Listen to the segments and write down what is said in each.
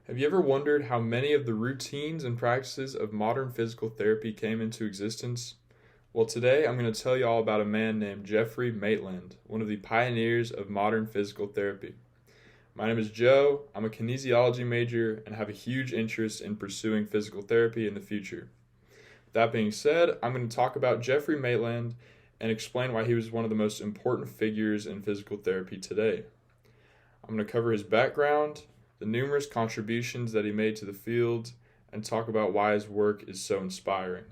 Have you ever wondered how many of the routines and practices of modern physical therapy came into existence? Well, today I'm going to tell you all about a man named Geoffrey Maitland, one of the pioneers of modern physical therapy. My name is Joe, I'm a kinesiology major, and have a huge interest in pursuing physical therapy in the future. That being said, I'm going to talk about Geoffrey Maitland and explain why he was one of the most important figures in physical therapy today. I'm going to cover his background, the numerous contributions that he made to the field, and talk about why his work is so inspiring.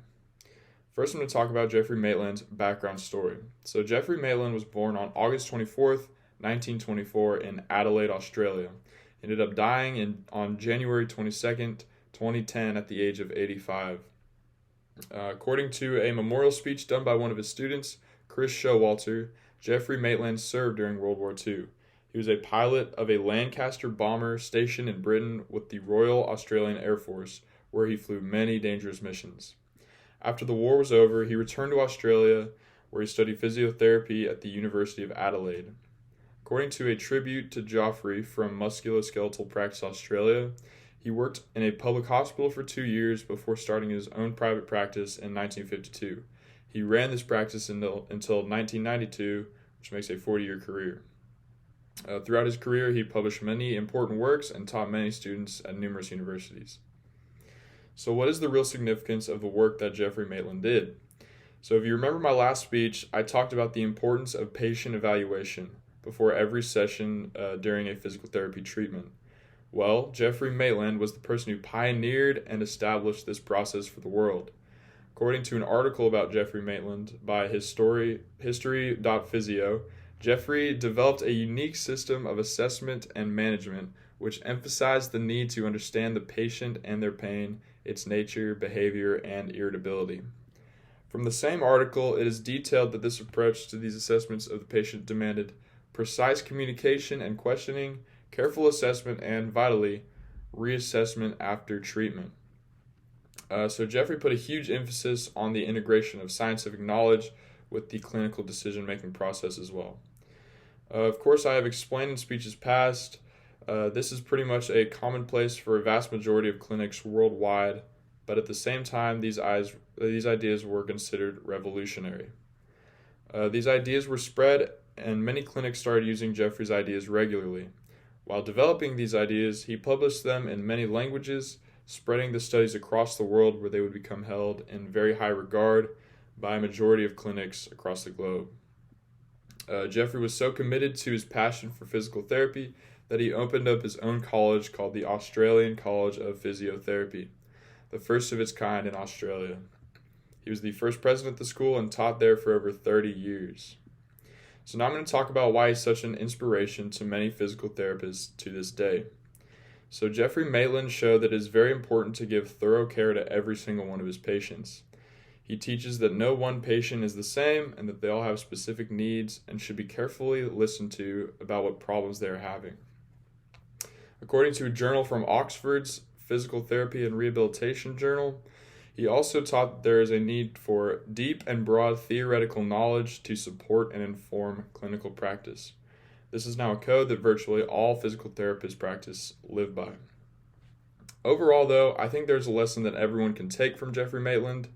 First, I'm going to talk about Geoffrey Maitland's background story. So, Geoffrey Maitland was born on August 24th, 1924, in Adelaide, Australia. He ended up dying on January 22nd, 2010, at the age of 85. According to a memorial speech done by one of his students, Chris Showalter, Geoffrey Maitland served during World War II. He was a pilot of a Lancaster bomber stationed in Britain with the Royal Australian Air Force, where he flew many dangerous missions. After the war was over, he returned to Australia, where he studied physiotherapy at the University of Adelaide. According to a tribute to Geoffrey from Musculoskeletal Practice Australia, he worked in a public hospital for 2 years before starting his own private practice in 1952. He ran this practice until 1992, which makes a 40-year career. Throughout his career, he published many important works and taught many students at numerous universities. So what is the real significance of the work that Geoffrey Maitland did? So if you remember my last speech, I talked about the importance of patient evaluation before every session during a physical therapy treatment. Well, Geoffrey Maitland was the person who pioneered and established this process for the world. According to an article about Geoffrey Maitland by history.physio, Geoffrey developed a unique system of assessment and management which emphasized the need to understand the patient and their pain, its nature, behavior, and irritability. From the same article, it is detailed that this approach to these assessments of the patient demanded precise communication and questioning, careful assessment, and, vitally, reassessment after treatment. So Geoffrey put a huge emphasis on the integration of scientific knowledge with the clinical decision-making process as well. Of course, I have explained in speeches past, this is pretty much a commonplace for a vast majority of clinics worldwide, but at the same time, these ideas were considered revolutionary. These ideas were spread, and many clinics started using Geoffrey's ideas regularly. While developing these ideas, he published them in many languages, spreading the studies across the world where they would become held in very high regard by a majority of clinics across the globe. Geoffrey was so committed to his passion for physical therapy that he opened up his own college called the Australian College of Physiotherapy, the first of its kind in Australia. He was the first president of the school and taught there for over 30 years. So now I'm going to talk about why he's such an inspiration to many physical therapists to this day. So Geoffrey Maitland showed that it is very important to give thorough care to every single one of his patients. He teaches that no one patient is the same and that they all have specific needs and should be carefully listened to about what problems they are having. According to a journal from Oxford's Physical Therapy and Rehabilitation Journal, he also taught that there is a need for deep and broad theoretical knowledge to support and inform clinical practice. This is now a code that virtually all physical therapists live by. Overall, though, I think there's a lesson that everyone can take from Geoffrey Maitland.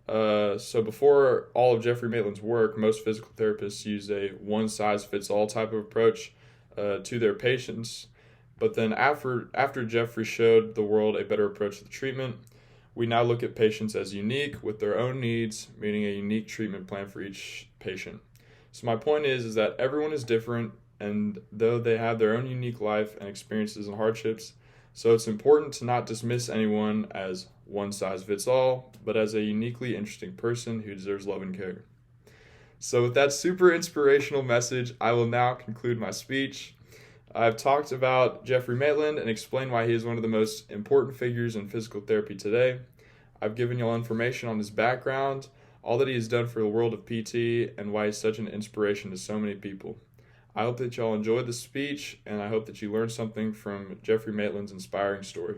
So before all of Geoffrey Maitland's work, most physical therapists use a one-size-fits-all type of approach to their patients. But then after Geoffrey showed the world a better approach to the treatment, we now look at patients as unique with their own needs, meaning a unique treatment plan for each patient. So my point is that everyone is different, and though they have their own unique life and experiences and hardships, so it's important to not dismiss anyone as one size fits all, but as a uniquely interesting person who deserves love and care. So with that super inspirational message, I will now conclude my speech. I've talked about Geoffrey Maitland and explained why he is one of the most important figures in physical therapy today. I've given you all information on his background, all that he has done for the world of PT, and why he's such an inspiration to so many people. I hope that y'all enjoyed the speech, and I hope that you learned something from Geoffrey Maitland's inspiring story.